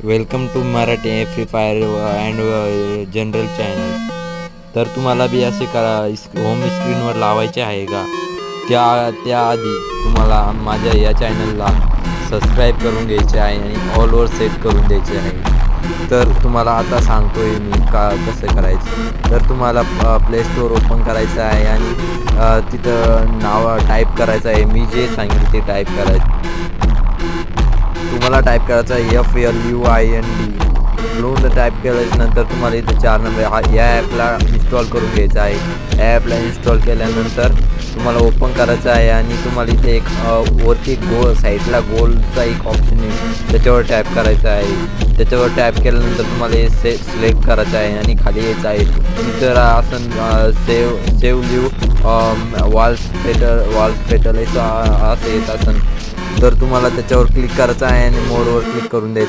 Welcome to Marathi free fire and general channel. तर तुम्हाला बी असे होम स्क्रीनवर लावायचे आहे का? त्याआधी तुम्हाला माझ्या या चॅनलला सबस्क्राईब करून घ्यायचे आहे आणि ऑलवर सेट करून द्यायचे आहे. तर तुम्हाला आता सांगतोय मी कसं करायचं. तर तुम्हाला प्ले स्टोअर ओपन करायचं आहे आणि तिथं नाव टाईप करायचं आहे. मी जे सांगेल ते टाईप करायचं. तुम्हाला टाईप करायचं आहे FLUIND. फ्लुएंट टाईप केल्यानंतर तुम्हाला इथं 4 नंबर या ॲपला इन्स्टॉल करून घ्यायचं आहे. ॲपला इन्स्टॉल केल्यानंतर तुम्हाला ओपन करायचं आहे आणि तुम्हाला इथे एक वरती साईडला गोलचा एक ऑप्शन आहे, त्याच्यावर टॅप करायचं आहे. त्याच्यावर टॅप केल्यानंतर तुम्हाला हे सिलेक्ट करायचं आहे आणि खाली यायचं आहे. इतर असं सेव लिव्ह वॉलपेटर असं येत असेल तर तुम्हाला त्याच्यावर क्लिक करायचं आहे आणि मोडवर क्लिक करून द्यायचं.